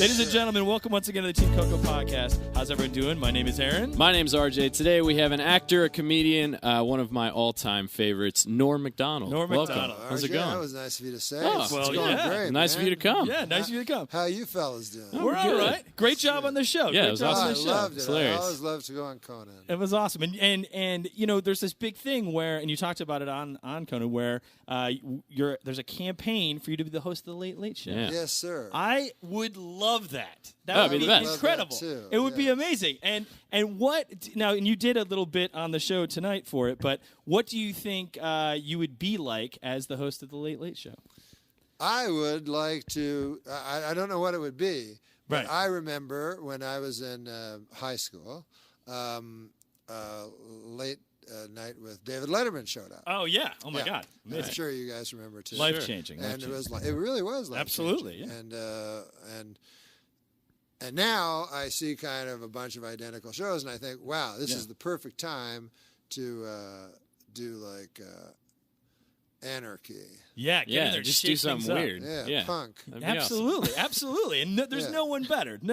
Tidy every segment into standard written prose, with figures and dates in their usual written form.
Ladies and gentlemen, welcome once again to the Team Coco podcast. How's everyone doing? My name is Aaron. My name's RJ. Today we have an actor, a comedian, one of my all-time favorites, NormMacdonald. NormMacdonald. How's it going? That was nice of you to say. Oh, It's well, going yeah. great, Nice man. of you to come. Yeah, nice of you to come. How you fellas doing? We're all right. Great job on the show. Yeah, Great it was job awesome. on I the show. loved It's it. I hilarious. always love to go on Conan. It was awesome, and you know, there's this big thing where, and you talked about it on Conan, where there's a campaign for you to be the host of the Late Late Show. Yeah. Yes, sir. I would love that. That Oh, would it'd be be the best. incredible. Love that too, It would be yes. amazing. And what now? And you did a little bit on the show tonight for it, but what do you think you would be like as the host of the Late Late Show? I would like to. I don't know what it would be. But Right. I remember when I was in high school, late night with David Letterman showed up. Oh yeah! Oh my Yeah. God! I'm Amazing. sure you guys remember too. Life changing. And it really was life Absolutely, changing. And now I see kind of a bunch of identical shows, and I think, wow, this is the perfect time to do like anarchy. Yeah, get in Yeah, there, just shake do something things up. weird. Yeah, punk. That'd be awesome. Absolutely, absolutely, and there's Yeah. no one better than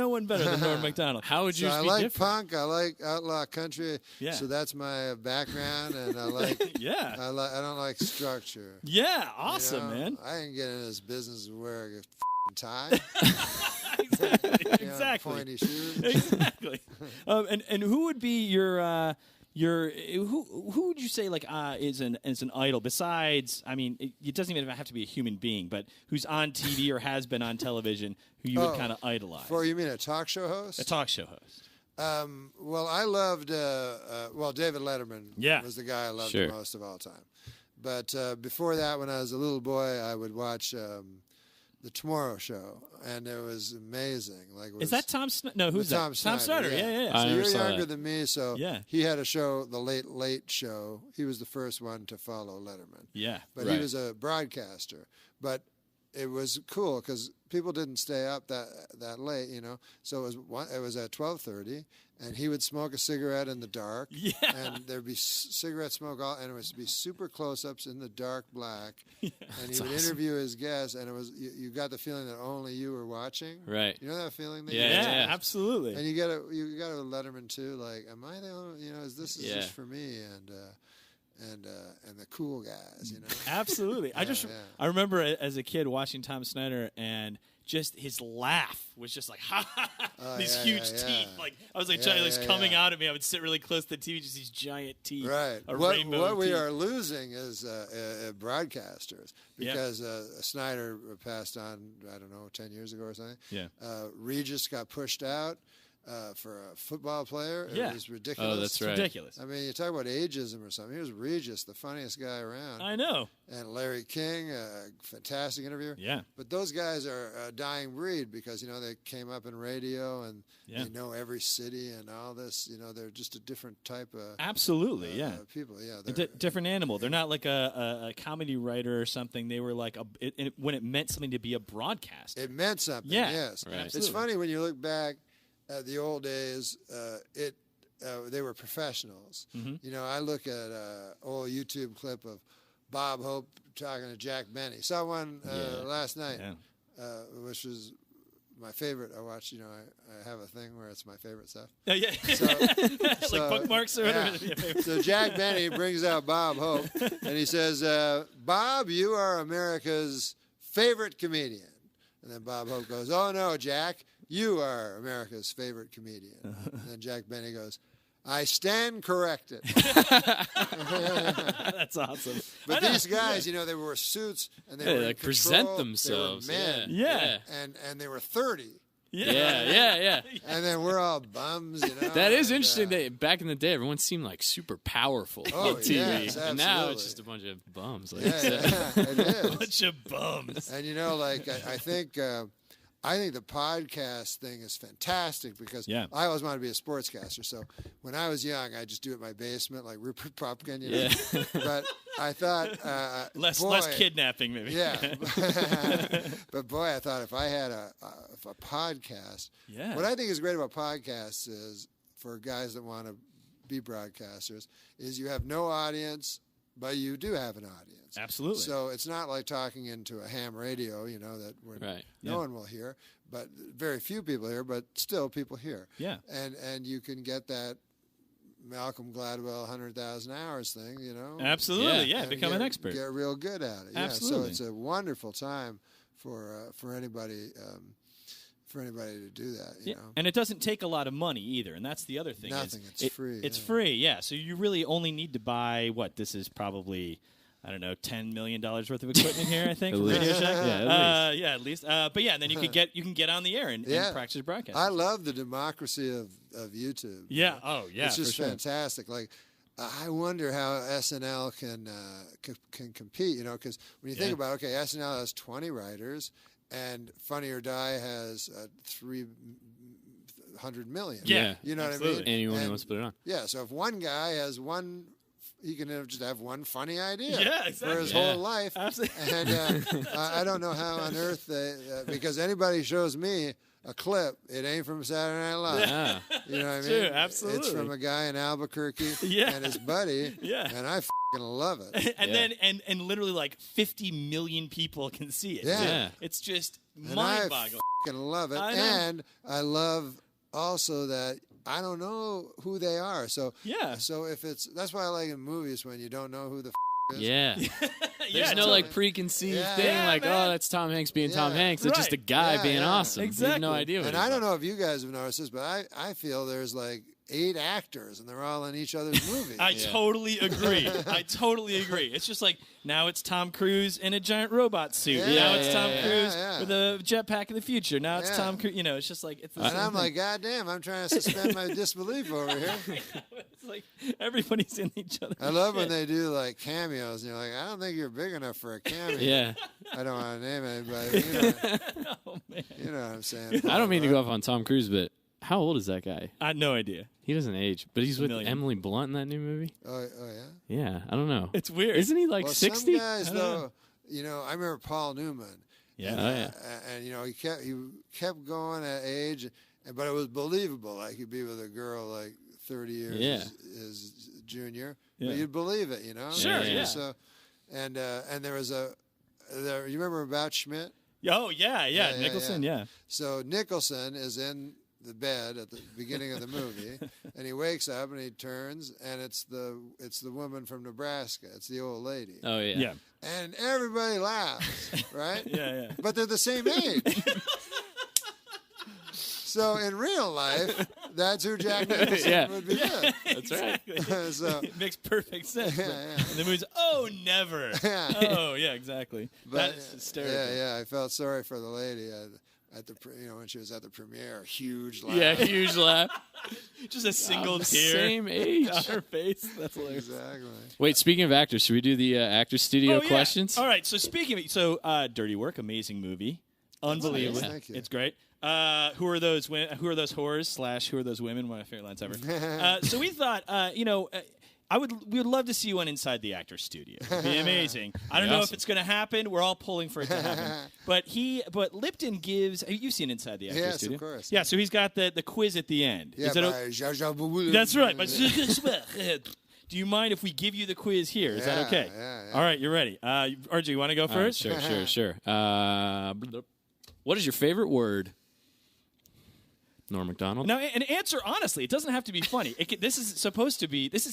Norm Macdonald. How would So you I be like different? punk. I like outlaw country. Yeah. So that's my background, and I like. Yeah, I don't like structure. yeah, you awesome, know? man. I ain't getting in this business of wearing a tie. Exactly, you know, exactly, pointy shoes. exactly. And who would be your who would you say like is an idol besides? I mean, it doesn't even have to be a human being, but who's on TV or has been on television who you would kind of idolize? For you mean a talk show host? A talk show host. Well, I loved. David Letterman was the guy I loved Sure. the most of all time. But before that, when I was a little boy, I would watch the Tomorrow Show, and it was amazing. Like, it was Is that Tom? No, who's that? Tom Snyder, Yeah. I So never you're saw younger that. than me, so Yeah. he had a show, the Late Late Show. He was the first one to follow Letterman. Yeah. But Right. he was a broadcaster. But it was cool because people didn't stay up that late, you know. So it was at 12:30, and he would smoke a cigarette in the dark. Yeah. And there'd be cigarette smoke and it would be super close-ups in the dark black. Yeah, and he would interview his guests, and it was you got the feeling that only you were watching. Right. You know that feeling? That Yeah, you get? yeah. Absolutely. And you got a Letterman too. Like, am I the only? You know, is this Yeah. just for me? And the cool guys, you know. Absolutely. Yeah. I remember as a kid watching Tom Snyder, and just his laugh was just like these huge teeth. Like I was like coming out at me. I would sit really close to the TV, just these giant teeth. Right. A What rainbow we teeth. are losing is broadcasters because Snyder passed on, I don't know, 10 years ago or something. Yeah. Regis got pushed out for a football player. Yeah. It was ridiculous. Oh, that's right. Ridiculous. I mean, you talk about ageism or something. Here's Regis, the funniest guy around. I know. And Larry King, a fantastic interviewer. Yeah. But those guys are a dying breed because, you know, they came up in radio and they know every city and all this. You know, they're just a different type of Absolutely. people. Yeah. A different animal. They're not like a comedy writer or something. They were like when it meant something to be a broadcast. It meant something, Yeah. yes. Right. It's funny when you look back at the old days, they were professionals. Mm-hmm. You know, I look at an old YouTube clip of Bob Hope talking to Jack Benny. Saw one last night, which was my favorite. I watched, you know, I have a thing where it's my favorite stuff. Oh, yeah. So, like bookmarks or whatever. So Jack Benny brings out Bob Hope, and he says, Bob, you are America's favorite comedian. And then Bob Hope goes, oh, no, Jack, you are America's favorite comedian. And then Jack Benny goes, I stand corrected. That's awesome. But these guys, you know, they wore suits and they were in like present control. themselves. They were men. Yeah. And they were 30. Yeah. And then we're all bums, you know. That is and, interesting. That back in the day, everyone seemed like super powerful Oh, on TV, yes, and now it's absolutely. just a bunch of bums. Like Yeah, it is. Bunch of bums. And you know, like I think the podcast thing is fantastic because I always wanted to be a sportscaster. So when I was young, I just do it in my basement like Rupert Pupkin, you know. Yeah. But I thought Less kidnapping, maybe. Yeah. But boy, I thought if I had a podcast, what I think is great about podcasts is for guys that want to be broadcasters is you have no audience but you do have an audience. Absolutely. So it's not like talking into a ham radio, that no one will hear, but very few people hear, but still people hear. Yeah. And you can get that Malcolm Gladwell 100,000 hours thing, Absolutely. Yeah. and Become an expert. Get real good at it. Absolutely. Yeah. So it's a wonderful time for anybody. For anybody to do that, you know. And it doesn't take a lot of money either, and that's the other thing. Nothing, it's free. It's free, yeah. So you really only need to buy this is probably, I don't know, $10 million worth of equipment here, I think, from Radio Shack. At least. But yeah, and then you can get on the air and practice broadcasting. I love the democracy of YouTube. Yeah. Oh, yeah. It's just fantastic. Like, I wonder how SNL can compete, because when you think about it, SNL has 20 writers. And Funny or Die has 300 million. Yeah. You know absolutely. what I mean? Anyone who wants to put it on. Yeah, so if one guy has he can just have one funny idea exactly. for his whole life. Absolutely. And I don't know how on earth because anybody shows me a clip, it ain't from Saturday Night Live. Yeah. You know what I mean? True, absolutely. It's from a guy in Albuquerque and his buddy. Yeah. And I love it. And then and literally like 50 million people can see it. Yeah. It's just And mind-boggling. I love it. I know. And I love also that I don't know who they are. So if that's why I like in movies when you don't know who the is. Yeah. There's no like preconceived thing like, man. oh, that's Tom Hanks being Tom Hanks. It's just a guy being awesome. Exactly. You have no idea what And I don't know if you guys have noticed this, but I feel there's like 8 actors and they're all in each other's movies. I totally agree. I totally agree. It's just like now it's Tom Cruise in a giant robot suit. Now it's Tom Cruise with a jetpack in the future. Now it's Tom Cruise. It's just like it's the and same I'm thing. like, God damn, I'm trying to suspend my disbelief over here. It's like everybody's in each other. I love when they do like cameos and you're like, I don't think you're big enough for a cameo. Yeah. I don't want to name anybody. Oh man. You know what I'm saying? I don't mean to go off on Tom Cruise, but how old is that guy? I had no idea. He doesn't age, but he's with Emily Blunt in that new movie. Oh yeah. Yeah, I don't know. It's weird. Isn't he like Well, 60? some guys though, I remember Paul Newman. Yeah. And he kept going at age, but it was believable. Like he'd be with a girl like 30 years his junior, but you'd believe it, Sure, yeah. So, and there was you remember About Schmidt? Oh yeah. Nicholson, yeah. So Nicholson is in the bed at the beginning of the movie, and he wakes up and he turns, and it's the woman from Nebraska. It's the old lady. Oh yeah. Yeah. And everybody laughs, right? Yeah. But they're the same age. So in real life, that's who Jack Nicholson would be with. That's right. So, It makes perfect sense. Yeah. And the movie's, oh, never. Yeah. Oh, yeah, exactly. but That's hysterical. yeah, I felt sorry for the lady at the when she was at the premiere. Huge laugh. Yeah, huge laugh. Just a single the tear same age. on her face. That's hilarious. Exactly. Wait, speaking of actors, should we do the actor studio Oh, yeah. questions? All right, so speaking of it, Dirty Work, amazing movie. Unbelievable. nice, thank you. It's great. Who are those whores / who are those women? One of my favorite lines ever. So we thought, we would love to see one inside the actor's studio. It'd be amazing. I don't know if it's going to happen. We're all pulling for it to happen. But Lipton gives. You've seen Inside the Actor's Studio. Yes, of course. Yeah, so he's got the quiz at the end. Yeah, Is that by Zsa Zsa Boo. That's right. Do you mind if we give you the quiz here? Is that okay? Yeah. All right, you're ready. RJ, you want to go All right, first? sure. What is your favorite word? Norm Macdonald. Now, and answer honestly. It doesn't have to be funny. This is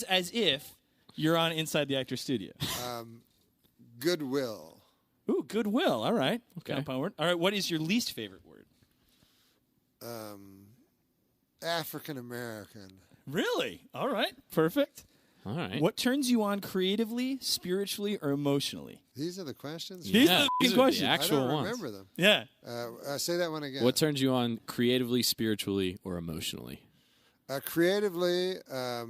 as if you're on Inside the Actor's Studio. Goodwill. Ooh, goodwill. All right. Okay. Compound word. All right. What is your least favorite word? African American. Really? All right. Perfect. All right. What turns you on creatively, spiritually, or emotionally? These are the questions. These Yeah, are the these are questions. the I actual don't ones. remember them. Yeah. Say that one again. What turns you on creatively, spiritually, or emotionally? Creatively, I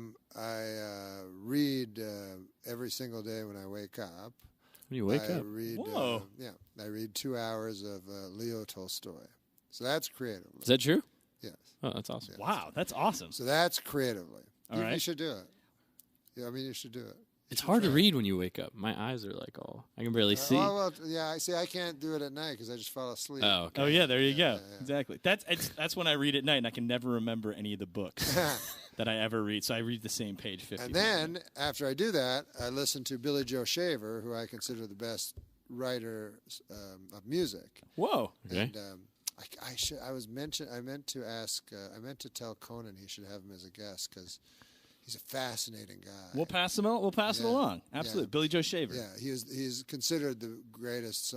read every single day when I wake up. When you wake I up. read. Whoa. I read 2 hours of Leo Tolstoy. So that's creatively. Is that true? Yes. Oh, that's awesome. Wow, that's awesome. So that's creatively. All You right. should do it. Yeah, I mean, you should do it. It's hard to read when you wake up. My eyes are like all. I can barely see. Well, yeah. I see. I can't do it at night because I just fall asleep. Oh, okay. Oh yeah, there you go. yeah. Exactly. That's when I read at night, and I can never remember any of the books that I ever read. So I read the same page 50. And then after I do that, I listen to Billy Joe Shaver, who I consider the best writer of music. Whoa. Okay. And I meant to tell Conan he should have him as a guest because he's a fascinating guy. We'll pass him. We'll pass it along. Absolutely. Yeah. Billy Joe Shaver. Yeah, he's considered the greatest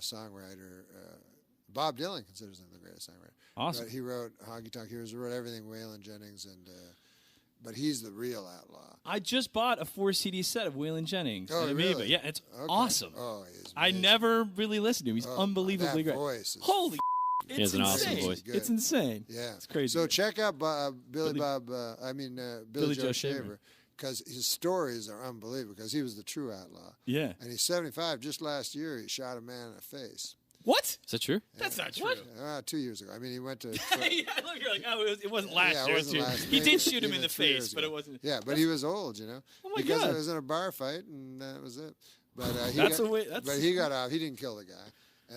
songwriter. Bob Dylan considers him the greatest songwriter. Awesome. But he wrote Honky Tonk Heroes, wrote everything, Waylon Jennings, but he's the real outlaw. I just bought a 4 CD set of Waylon Jennings. Oh, and really? Amoeba. Yeah, it's Okay. awesome. Oh, he's I amazing. never really listened to him. He's unbelievably that great. voice is Holy, He has it's an awesome insane. voice. Good. It's insane. Yeah, It's crazy. So check out Billy Billy Joe Joe Shaver, because his stories are unbelievable. Because he was the true outlaw. Yeah. And he's 75. Just last year, he shot a man in the face. What? Is that true? That's not true. 2 years ago. I mean, he went to. Yeah, look, you're like, oh, it wasn't last Yeah, it year. wasn't too. last- He maybe did shoot him in even the 3 years face, but ago. it wasn't. Yeah, but he was old, you know. Oh my because God. it was in a bar fight, and that was it. But That's But he got off. He didn't kill the guy.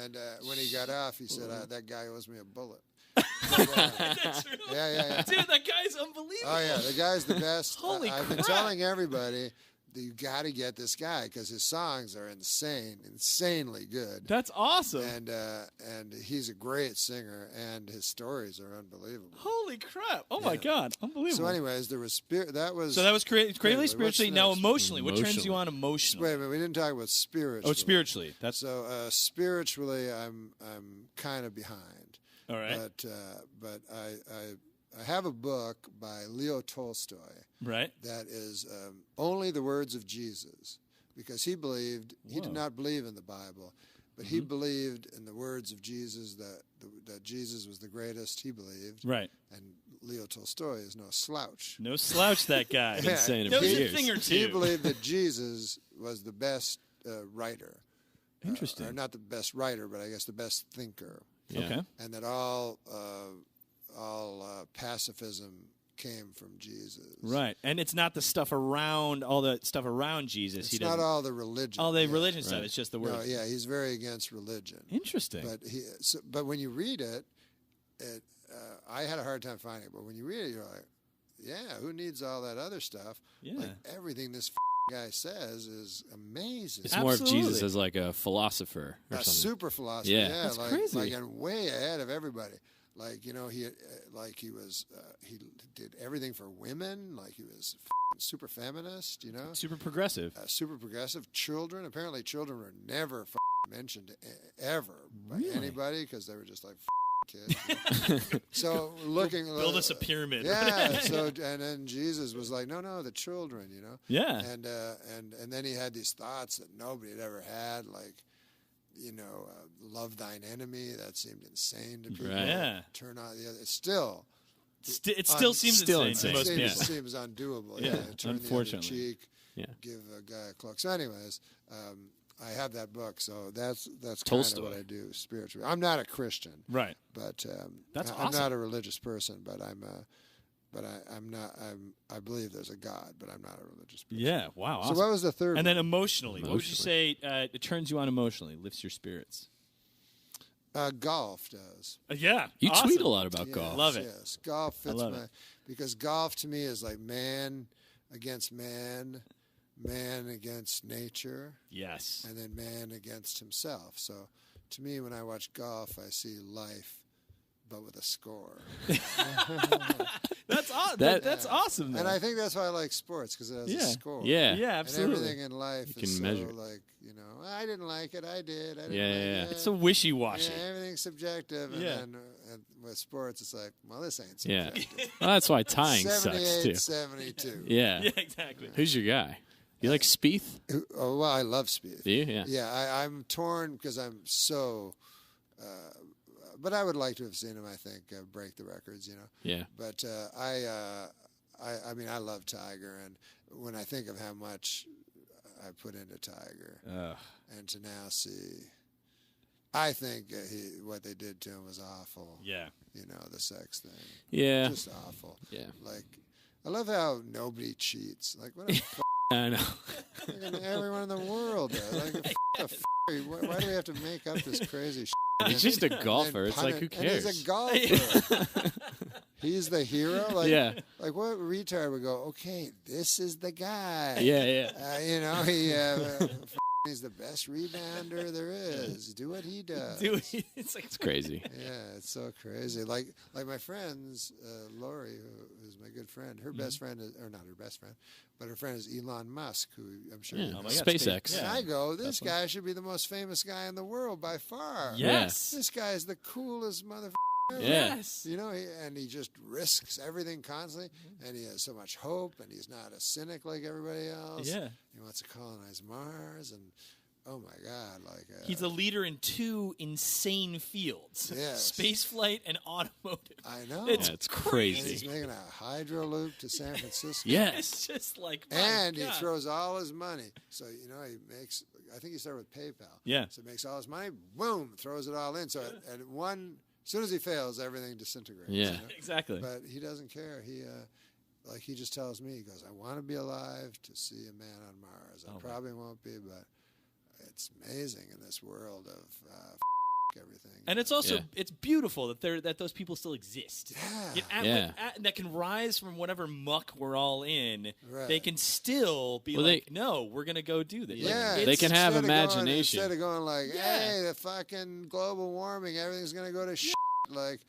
And when he got off, he said, "That guy owes me a bullet." That's true. Yeah. Dude, that guy's unbelievable. Oh yeah, the guy's the best. Holy I've been crap. telling everybody that you got to get this guy because his songs are insanely good. That's awesome. And he's a great singer, and his stories are unbelievable. Holy crap. Oh, my God. Unbelievable. So, anyways, there was that was. So that was creatively, what's spiritually. next? Now, emotionally. What turns Emotionally. you on emotionally? Wait a minute, we didn't talk about spiritually. Oh, spiritually. That's So spiritually, I'm kind of behind. all right. But I have a book by Leo Tolstoy Right. that is only the words of Jesus, because he did Whoa. not believe in the Bible, but he believed in the words of Jesus, that Jesus was the greatest. He believed, Right. and Leo Tolstoy is no slouch. No slouch, that guy. Yeah. Saying it Knows for a years. thing or He two. believed that Jesus was the best writer. Interesting. Or not the best writer, but I guess the best thinker. Yeah. Okay. And that all pacifism came from Jesus. Right. And it's not the stuff around, all the stuff around Jesus. It's He not doesn't. all the religion. All the yeah. religion stuff. Right. It's just the word. No, yeah, he's very against religion. Interesting. But when you read it, I had a hard time finding it. But when you read it, you're like, yeah, who needs all that other stuff? Yeah. Like everything this guy says is amazing. It's more of Jesus Absolutely. as like a philosopher or A something. super philosopher. Yeah. That's like, crazy. Like, and way ahead of everybody. Like, you know, he did everything for women. Like, he was super feminist, you know. Super progressive. Super progressive. Children, apparently children were never mentioned ever by Really? anybody because they were just like kids. You know? So looking, Build us a pyramid. yeah. So and then Jesus was like, no, the children, you know. Yeah. And then he had these thoughts that nobody had ever had, like, you know, love thine enemy. That seemed insane to people. Right. Yeah. Turn on the other. It still It still seems still insane to most insane. people. seems undoable. Yeah, Turn unfortunately. the other cheek. Yeah. Give a guy a cloak. So, anyways, I have that book. So that's kind of Tolstoy. what I do spiritually. I'm not a Christian, Right. but That's I'm awesome. not a religious person. But I'm not. I believe there's a God, but I'm not a religious person. Yeah. Wow. So Awesome. what was the third? And one? then emotionally, what would you say it turns you on emotionally, lifts your spirits? Golf does. Yeah. You awesome. tweet a lot about Yes, golf. Love it. Yes, golf fits love my it. because golf to me is like man against man, man against nature, Yes. and then man against himself. So to me, when I watch golf, I see life, but with a score. That's awesome. That- That's awesome. And though. I think that's why I like sports, because it has Yeah. a score. Yeah. yeah, And absolutely. everything in life You is can so measure it. like, you know, I didn't like it, I did. I didn't Yeah, like yeah. it. It's so wishy-washy. Yeah, everything's subjective. And Yeah. then with sports, it's like, well, this ain't Yeah. subjective. Well, that's why tying sucks 78, too. 72. Yeah. Yeah, exactly. Who's your guy? You like Spieth? Oh, well, I love Spieth. Do you? Yeah. Yeah, I'm torn because I'm so. But I would like to have seen him. I think break the records. You know. Yeah. But I mean, I love Tiger, and when I think of how much I put into Tiger, Ugh. and to now see, I think what they did to him was awful. Yeah. You know, the sex thing, Yeah. just awful. Yeah. Like, I love how nobody cheats. Like, what a I know. Fucking everyone in the world does. Like, why do we have to make up this crazy shit? He's just a golfer. It's like, who cares? And he's a golfer. He's the hero. Like, Yeah. Like, what retard would go, okay, this is the guy. Yeah. You know, he's the best rebounder there is. Do what he does. It's crazy. Yeah, it's so crazy. Like my friends, Lori, who's my good friend, her best friend is, or not her best friend, but her friend is Elon Musk, who I'm sure you know. SpaceX. And I go, this guy should be the most famous guy in the world by far. Yes. This guy is the coolest motherfucker. Yes. You know, he just risks everything constantly, and he has so much hope, and he's not a cynic like everybody else. Yeah. He wants to colonize Mars, and oh my God, like he's a leader in 2 insane fields: Yes. space flight and automotive. I know. It's crazy. And he's making a hydro loop to San Francisco. Yes. It's just like, my And God. he throws all his money. So, you know, he makes, I think he started with PayPal. Yeah. So he makes all his money, boom, throws it all in. So at one, as soon as he fails, everything disintegrates. Yeah. You know? Exactly. But he doesn't care. He just tells me, he goes, I want to be alive to see a man on Mars. I probably won't be, but it's amazing in this world of everything. And it's also it's beautiful that those people still exist. Yeah. That can rise from whatever muck we're all in. Right. They can still be no, we're gonna go do this. Yeah, they can have imagination. Instead of going like, hey, the fucking global warming, everything's gonna go to shit. Like,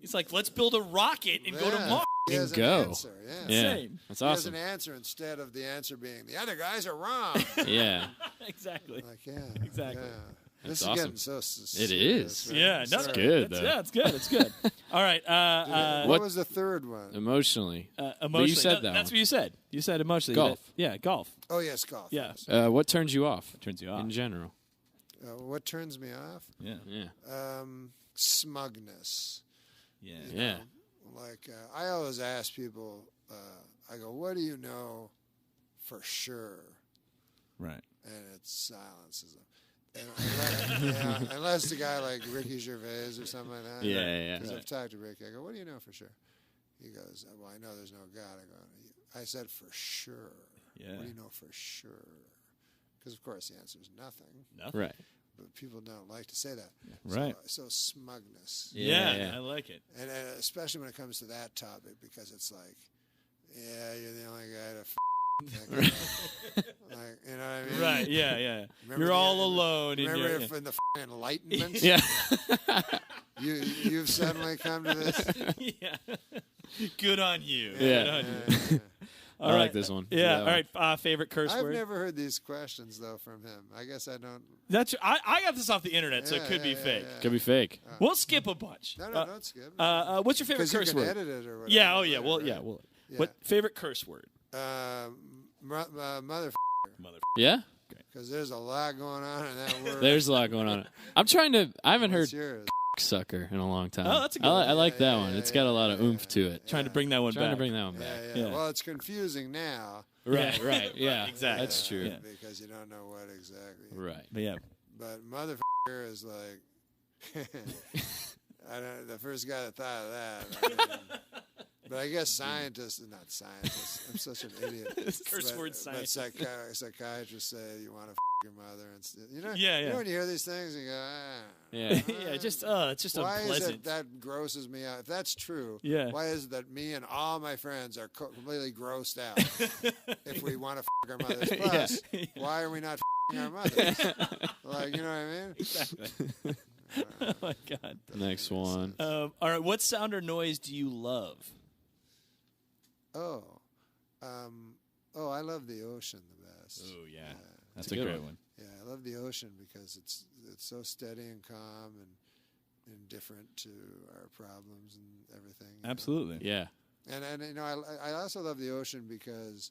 it's like, let's build a rocket and go to Mars. He has go. an answer. Yeah. Insane. That's He has awesome. an answer instead of the answer being the other guys are wrong. Yeah. Exactly. Like, Exactly. Yeah. That's This is awesome. getting so It is. right? Yeah, That's good, though. Yeah, it's good. It's good. All right. What was the third one? Emotionally. Emotionally. But you said that That's one. what you said. You said emotionally. Golf. Yeah, golf. Oh, yes, golf. Yeah. yes. What turns you off? What turns you off? In general. What turns me off? Yeah. Yeah. Smugness. Yeah. You Yeah. know, like, I always ask people, I go, what do you know for sure? Right. And it silences them. And unless the guy like Ricky Gervais or something like that. Yeah. Because I've talked to Ricky. I go, what do you know for sure? He goes, well, I know there's no God. I said, for sure. Yeah. What do you know for sure? Because, of course, the answer is nothing. Nothing. Right. But people don't like to say that. Right. So smugness. Yeah, I like it. And especially when it comes to that topic, because it's like, yeah, you're the only guy to like, you know what I mean? Right. Yeah. Remember You're all alone. Remember in if in the Enlightenment? Yeah. You've suddenly come to this? Yeah. Good on you. Yeah. Good on you. I like this one. Yeah. That All right. Favorite curse I've word? never heard these questions, though, from him. I guess I don't. I got this off the internet, so it could be fake. Could be fake. We'll skip a bunch. No, don't skip. What's your favorite Because you curse can word? edit it or whatever. Yeah. Oh, yeah. Right, Well, right. yeah. Well, Yeah. what favorite curse word? Mother, Yeah? because there's a lot going on in that word. There's a lot going on. I haven't heard What's yours? sucker in a long time. Oh, that's a good one. I like that Yeah, one. yeah, It's got a lot of oomph to it. Trying to bring that one Trying to back. bring that one back. Yeah. Yeah. Well, it's confusing now. Right, right. Yeah, exactly. That's true. Yeah. Because you don't know what exactly. Right. But yeah. But motherfucker is like, I don't. The first guy that thought of that. But I guess scientists, not scientists. I'm such an idiot. Curse word But scientist. psychiatrists say you want to your mother, and you know. Yeah, You yeah. know when you hear these things, you go, Yeah. Yeah. Just it's just Why is unpleasant. it that grosses me out? If that's true, Yeah. why is it that me and all my friends are completely grossed out if we want to our mothers? Plus, why are we not our mothers? Like, you know what I mean? Exactly. Oh my God. Next one. All right. What sound or noise do you love? I love the ocean the best. Oh yeah. That's It's a a good great one. one. Yeah, I love the ocean because it's so steady and calm and indifferent to our problems and everything. you know? Absolutely. Yeah. And you know, I also love the ocean because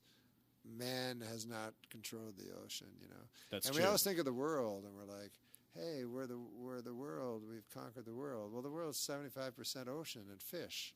man has not controlled the ocean. You know, That's and true. we always think of the world, and we're like, hey, we're the world. We've conquered the world. Well, the world's 75% ocean and fish.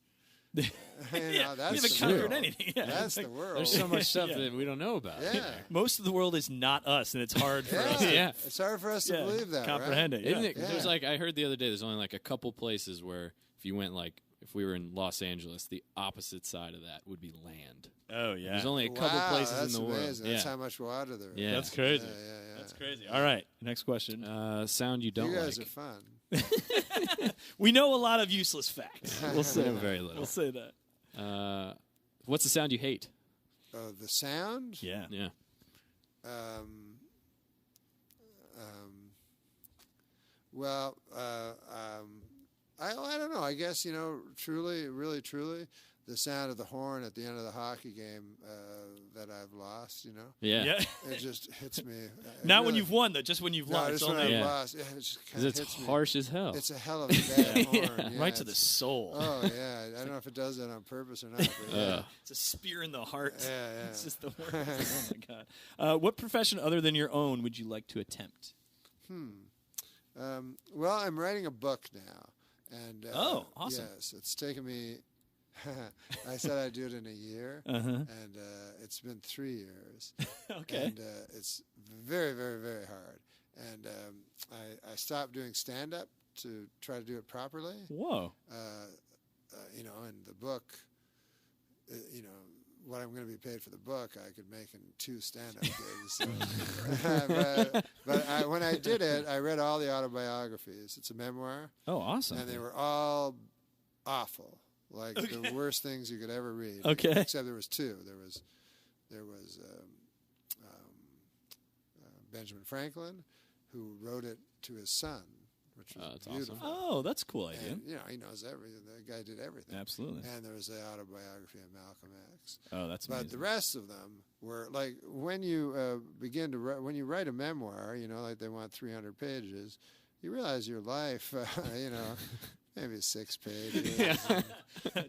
You know, that's we haven't the conquered world. anything. Yeah. That's It's like, the world. There's so much stuff Yeah. that we don't know about. Yeah. most of the world is not us, and it's hard for us to Yeah. It's hard for us to believe that, comprehend right? it. Yeah. Isn't it? Yeah. There's like I heard the other day. There's only like a couple places where if you went like if we were in Los Angeles, the opposite side of that would be land. Oh yeah. There's only a couple Wow, places that's in the world. amazing. That's how much water there is. Yeah. That's crazy. Yeah. That's crazy. All right, next question. Sound you don't You guys like. are fun. We know a lot of useless facts. We'll say very little. We'll say that. What's the sound you hate? The sound? Yeah. Yeah. Well, I don't know. I guess, really, truly, the sound of the horn at the end of the hockey game that I've lost, Yeah. Yeah. it just hits me. Not when you've won, though. Just when you've No, lost. just It's when only- I've Yeah. lost. Yeah, it just kind Because of it's hits me. harsh as hell. It's a hell of a bad horn. Yeah, right to the it's- soul. Oh, yeah. I don't know if it does that on purpose or not. But yeah. It's a spear in the heart. Yeah. It's just the worst. Oh my god. What profession other than your own would you like to attempt? Well, I'm writing a book now. And Oh, awesome. Yes, it's taken me. I said I'd do it in a year, Uh-huh. and it's been 3 years. Okay. And it's very, very, very hard. And I stopped doing stand-up to try to do it properly. Whoa. In the book, what I'm going to be paid for the book, I could make in 2 stand-up gigs. So. but when I did it, I read all the autobiographies. It's a memoir, Oh, awesome. and they were all awful, like the worst things you could ever read. Okay. Except there was 2. There was Benjamin Franklin, who wrote it to his son, which was that's beautiful. awesome. Oh, that's a cool idea. And, he knows everything. The guy did everything. Absolutely. And there was the autobiography of Malcolm X. Oh, that's But amazing. the rest of them were like when you begin to when you write a memoir, like they want 300 pages, you realize your life, maybe 6 pages.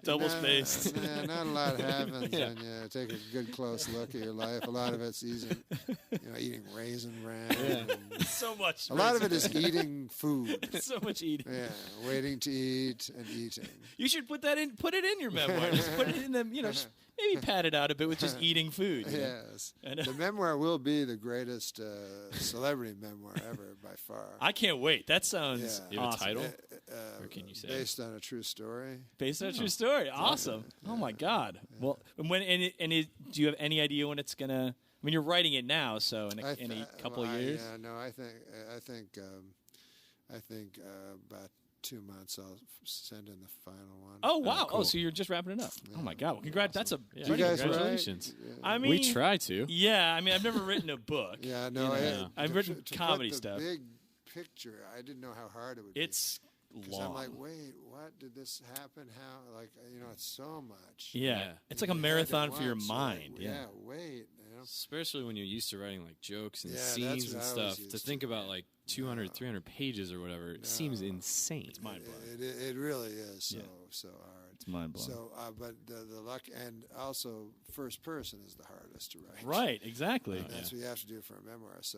Double spaced. Not a lot happens when you take a good close look at your life. A lot of it's eating raisin bran. and So much. a lot of it is eating food. so much eating. Yeah, waiting to eat and eating. You should put it in your memoir. Just put it in the, just maybe pad it out a bit with just eating food. Yes. I know. The memoir will be the greatest celebrity memoir ever by far. I can't wait. That sounds You have a awesome. title? Or can you say? Based on a true story. Based on a true story. Awesome. Oh my God. Well, do you have any idea when it's gonna? I mean, you're writing it now, so in a couple of years. I think about 2 months I'll send in the final one. Oh wow! cool. Oh, so you're just wrapping it up. Oh my God! Well, congrats. That's a Yeah, You guys congratulations. I mean, We try to. Yeah, I mean, I've never written a book. Yeah, no, I've written to comedy put the stuff. Big picture. I didn't know how hard it would be. It's 'Cause long. I'm like, wait, what did this happen? How? Like, it's so much. yeah. Yeah. It's like a You had marathon it for your once, mind. like, Yeah. wait. Especially when you're used to writing like jokes and Yeah, that's scenes what and I was stuff. used To to. think about like 200, 300 pages or whatever, it seems insane. It's mind blowing. It really is so Yeah. so hard. It's mind blowing. So, but the luck, and also first person is the hardest to write. Right. Exactly. That's what you have to do for a memoir. So,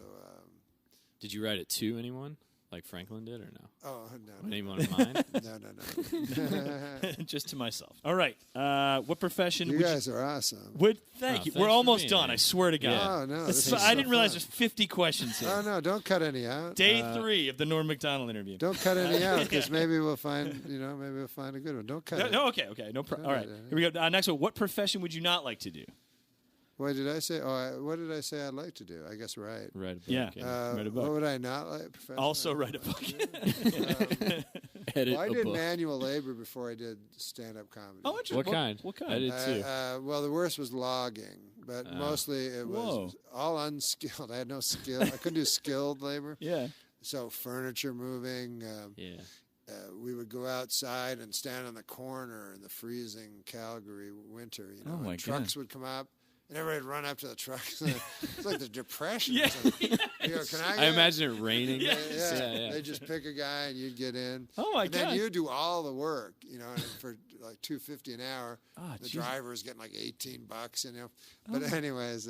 Did you write it to anyone like Franklin did or no? no, Anyone in mind? no. Just to myself. All right. What profession You would guys are awesome. Thank you. thanks We're for almost being done. here. I swear to God. Yeah. Oh no, This this is- is I so didn't realize fun. there's 50 questions here. Oh no, don't cut any out. Day 3 of the NormMacdonald interview. Don't cut any out because maybe we'll find a good one. Don't cut it. No, okay. No problem. All right. Here we go. Next one. What profession would you not like to do? What did I say? What did I say I'd like to do? I guess write. Write a book. Yeah. yeah. Write a book. What would I not like? Professionally? Also write a book. Edit Well, I a did book. manual labor before I did stand-up comedy. Oh, interesting. What kind? What I kind? did too. Well, the worst was logging, but mostly it was all unskilled. I had no skill. I couldn't do skilled labor. Yeah. So furniture moving. Yeah. We would go outside and stand on the corner in the freezing Calgary winter. Oh, my and trucks God. would come up, and everybody would run up to the trucks. It's like the Depression. Yeah. Can I imagine it raining. Yeah. They just pick a guy and you'd get in. Oh, my and God. then you do all the work, and for like $2.50 an hour. Ah, the geez. driver is getting like $18, But anyways,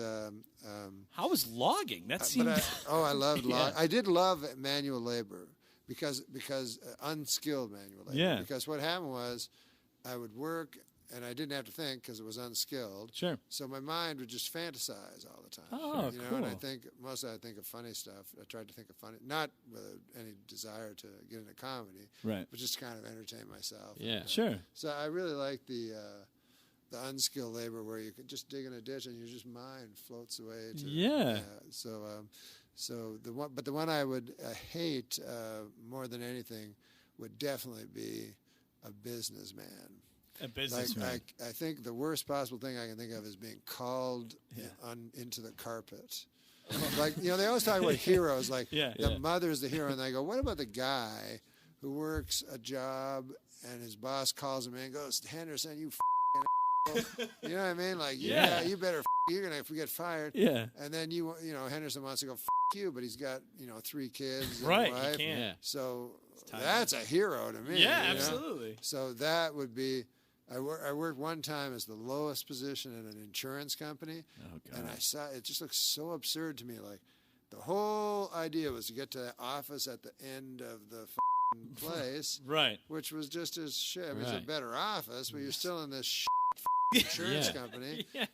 How was logging? That seems. I loved Yeah. I did love manual labor because unskilled manual labor. Yeah. Because what happened was, I would work and I didn't have to think because it was unskilled. Sure. So my mind would just fantasize all the time. Oh, you know, cool. and I think mostly I think of funny stuff. I tried to think of funny, not with any desire to get into comedy, Right. but just to kind of entertain myself. Yeah. And, Sure. So I really like the unskilled labor where you can just dig in a ditch and your just mind floats away. Yeah. So the one I would hate more than anything would definitely be a businessman. A businessman. Like, I think the worst possible thing I can think of is being called into the carpet. Like, you know, they always talk about heroes. Like, the mother's the hero, and they go, what about the guy who works a job and his boss calls him in and goes, Henderson, you you know what I mean? Like, yeah, you better you're going to get fired. Yeah. And then, you know, Henderson wants to go you, but he's got, 3 kids and Right, a wife. he can't. Yeah. So that's a hero to me. Yeah, you know? absolutely. So that would be, I worked one time as the lowest position in an insurance company. Oh, God. And I saw, it just looks so absurd to me. Like, the whole idea was to get to the office at the end of the place, Right. which was just as shit. I mean, it's Right. a better office, but you're still in this insurance company, Yeah.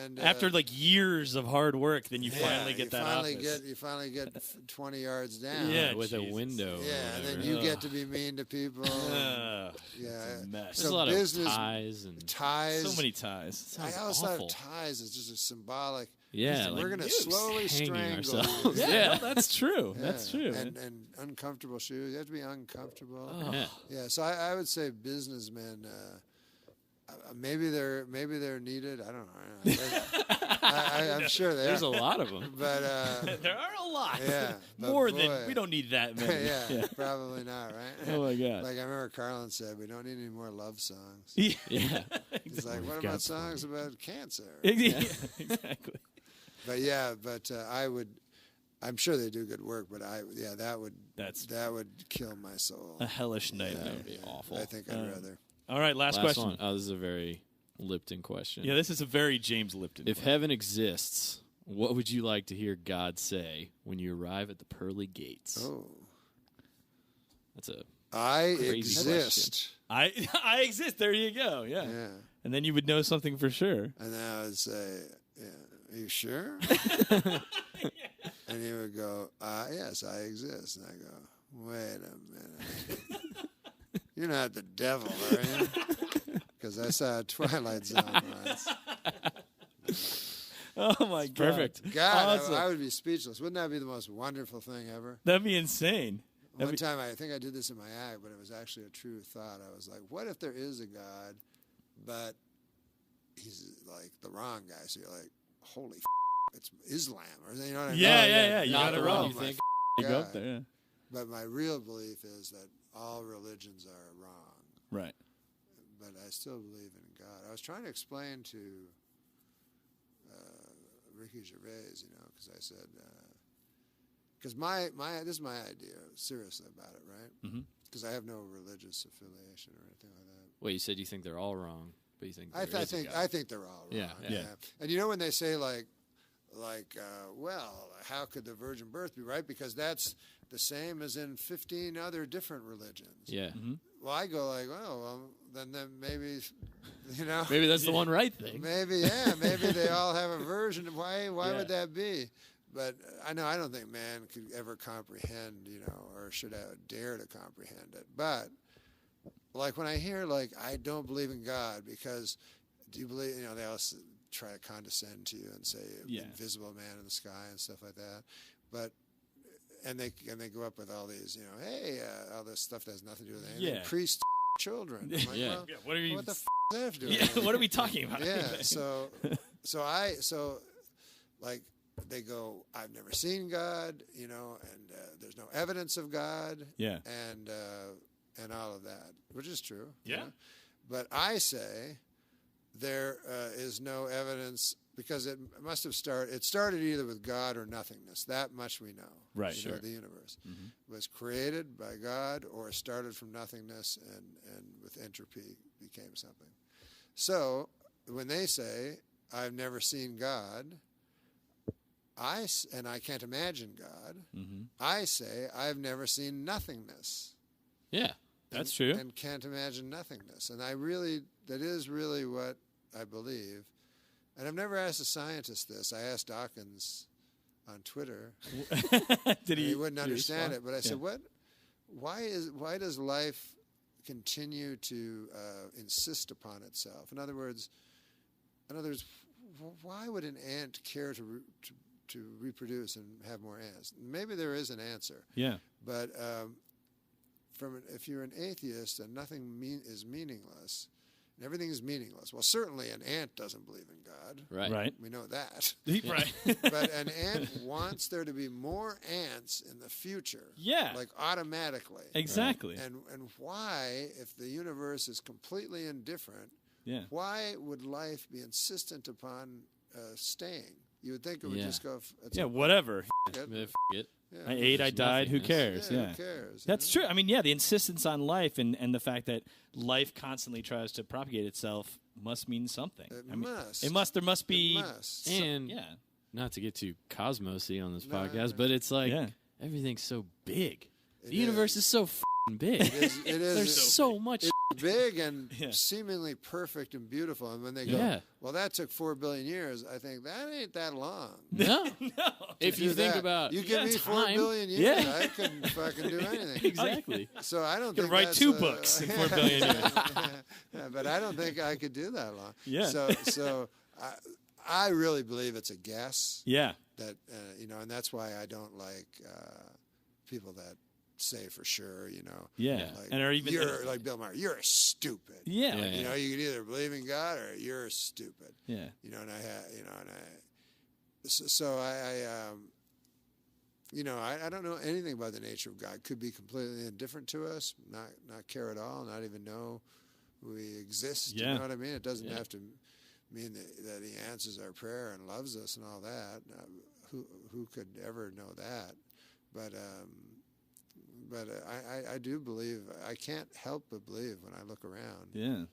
and After like years of hard work, then you finally get that office. You finally get 20 yards down. Yeah, with a Jesus. window. or Yeah, and then whatever. you get to be mean to people. Ugh, Yeah. it's a mess. There's So a lot business- of ties and Ties. So many ties. sounds I always thought awful. of ties as just a symbolic. Yeah, we're like going to slowly hanging strangle ourselves. you. Yeah, no, that's true. That's Yeah. true. And uncomfortable shoes. You have to be uncomfortable. Oh. Yeah. Yeah, so I would say businessmen. Maybe they're needed. I don't know. I'm sure they There's are. a lot of them. But There are a lot. yeah, but More boy, than we don't need that many. yeah, probably not, right? Oh my God. Like I remember Carlin said, we don't need any more love songs. Yeah. Yeah. He's like, what got about songs about cancer? Exactly. But I'm sure they do good work, but that would kill my soul. A hellish nightmare. That would be awful. I think I'd rather. All right, last Last question. one. Oh, this is a very Lipton question. Yeah, this is a very James Lipton. If question. heaven exists, what would you like to hear God say when you arrive at the pearly gates? Oh, That's a I Crazy exist. I exist. There you go. Yeah. Yeah, And then you would know something for sure. and then I would say, yeah, are you sure? And he would go, yes, I exist. And I go, wait a minute. You're not the devil, are you? Because I saw a Twilight Zone once. Oh my God. perfect. God, Awesome. I would be speechless. Wouldn't that be the most wonderful thing ever? That'd be insane. One time, I think I did this in my act, but it was actually a true thought. I was like, what if there is a God, but he's like the wrong guy? So you're like, holy it's Islam. Or you know what I mean? Yeah. You Not got it the wrong. one you my think. You go God. up there. Yeah. But my real belief is that all religions are wrong. Right. But I still believe in God. I was trying to explain to Ricky Gervais, because I said, because this is my idea, seriously about it, right? Because I have no religious affiliation or anything like that. Wait, you said you think they're all wrong, but you think I there is a God. think they're all wrong. Yeah. And when they say like, well, how could the virgin birth be right? Because that's the same as in 15 other different religions. Yeah. Well, I go like, well, then maybe, Maybe that's the one right thing. maybe they all have a version. Why would that be? But I don't think man could ever comprehend, or should dare to comprehend it. But like when I hear like, I don't believe in God because, do you believe? They also try to condescend to you and say invisible man in the sky and stuff like that. But and they go up with all these, hey, all this stuff that has nothing to do with anything. Yeah. Priests, children. I'm like, Yeah. well, What are you? what the f does that have to do with Yeah. anything? What are we talking about? Yeah. So like they go, I've never seen God, and there's no evidence of God. Yeah. And all of that, which is true. Yeah. But I say there is no evidence because it must have started. It started either with God or nothingness. That much we know. Right. Sure. The universe was created by God or started from nothingness and with entropy became something. So when they say, I've never seen God, and I can't imagine God, I say, I've never seen nothingness. Yeah. That's true. And can't imagine nothingness. And I really that is really what I believe. And I've never asked a scientist this. I asked Dawkins on Twitter. He wouldn't understand it, but I said, why does life continue to insist upon itself? In other words, why would an ant care to reproduce and have more ants? Maybe there is an answer. Yeah. But if you're an atheist and nothing is meaningless, and everything is meaningless. Well, certainly an ant doesn't believe in God. Right. We know that. Right. But an ant wants there to be more ants in the future. Yeah. Like automatically. Exactly. And why, if the universe is completely indifferent, why would life be insistent upon staying? You would think it would just go. Whatever. It. Yeah, I ate, I died. Who cares? Who cares? That's true. I mean, the insistence on life and the fact that life constantly tries to propagate itself must mean something. It must. It must. There must be. It must. And not to get too cosmosy on this podcast, but it's like everything's so big. The universe is so f***ing big. It is. There's so much. It's big and seemingly perfect and beautiful. And when they go, well, that took 4 billion years, I think that ain't that long. No. If you think about you give me 4 billion years, I couldn't fucking do anything. Exactly. So I don't You think could write that's 2 books in 4 billion years. But I don't think I could do that long. Yeah. So I really believe it's a guess. Yeah. That and that's why I don't like people that say for sure, Yeah. like, And or even you're like Bill Maher, you're stupid. Yeah. You could either believe in God or you're stupid. Yeah. I don't know anything about the nature of God. Could be completely indifferent to us, not care at all, not even know we exist. Yeah. You know what I mean? It doesn't have to mean that he answers our prayer and loves us and all that. Who could ever know that? But I do believe. I can't help but believe when I look around. Yeah.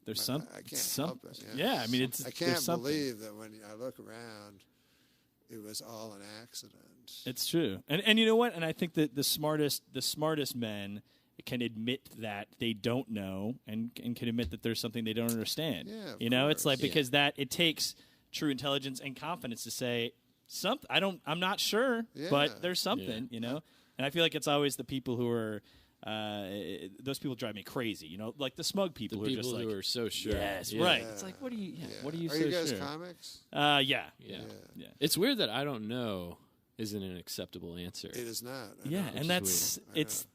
There's something. I can't help it. Yeah. I mean, I can't believe that when I look around, it was all an accident. It's true. And you know what? And I think that the smartest men can admit that they don't know and can admit that there's something they don't understand. Yeah, it's like because it takes true intelligence and confidence to say something. I'm not sure, but there's something, And I feel like it's always the people who are those people drive me crazy, like the smug people who are just like, who are so sure. Yes, right. It's like, what are you Are so you guys sure? comics? Yeah. It's weird that I don't know isn't an acceptable answer. It is not. Yeah, and it's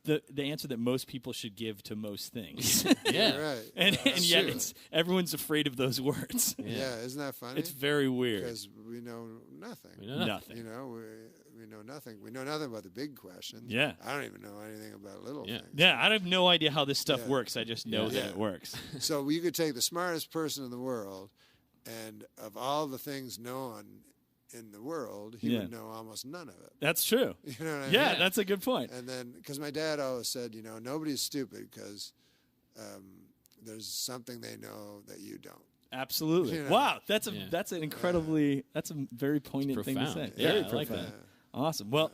the answer that most people should give to most things. Right. And yet everyone's afraid of those words. Yeah, isn't that funny? It's very weird. Because we know nothing. We know nothing. We know nothing. We know nothing about the big questions. Yeah. I don't even know anything about little things. Yeah, I have no idea how this stuff works. I just know that it works. So you could take the smartest person in the world, and of all the things known in the world, he would know almost none of it. That's true. You know what I mean? Yeah, that's a good point. And then, because my dad always said, nobody's stupid because there's something they know that you don't. Absolutely. Wow, that's a very poignant thing to say. Yeah, Very I like that. Awesome. Well,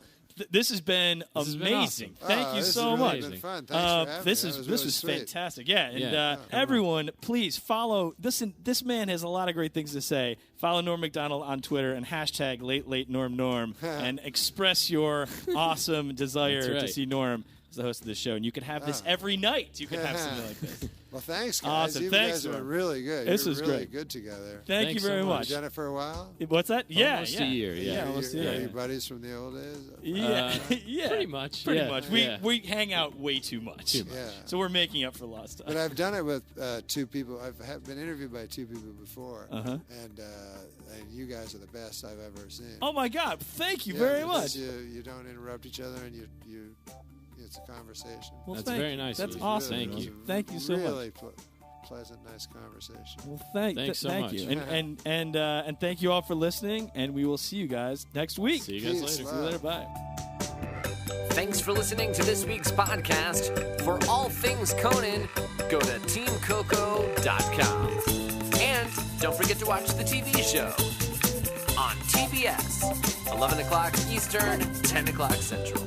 this has been amazing. Awesome. Thank you so really much. Been fun. Thanks for having me. This That was really fantastic. Yeah, and everyone, please follow. This man has a lot of great things to say. Follow Norm Macdonald on Twitter and hashtag #LateLateNormNorm and express your awesome desire to see Norm as the host of this show. And you could have this every night. You could have something like this. Well, thanks, guys. Awesome. You Thanks, guys have been Norm. really good. This You're was really great. good together. Thank you Thanks very so much. Done it for a while? What's that? Yeah, Almost a year, yeah. almost a Are year. you buddies from the old days? Yeah, Pretty much. Pretty Yeah. much. Yeah. We hang out way too much. Yeah. So we're making up for lost time. But I've done it with 2 people. I've been interviewed by 2 people before, and you guys are the best I've ever seen. Oh my God! Thank you very because much. You don't interrupt each other, and you it's a conversation. Well, That's thank very you. nice That's of you. awesome. Thank you. Thank you so much. Really pleasant, nice conversation. Well, Thanks so thank much. you, and thank you all for listening. And we will see you guys next week. See you guys Peace, later. See you later. Bye. Thanks for listening to this week's podcast. For all things Conan, go to TeamCOCO.com. And don't forget to watch the TV show on TBS, 11 o'clock Eastern, 10 o'clock Central.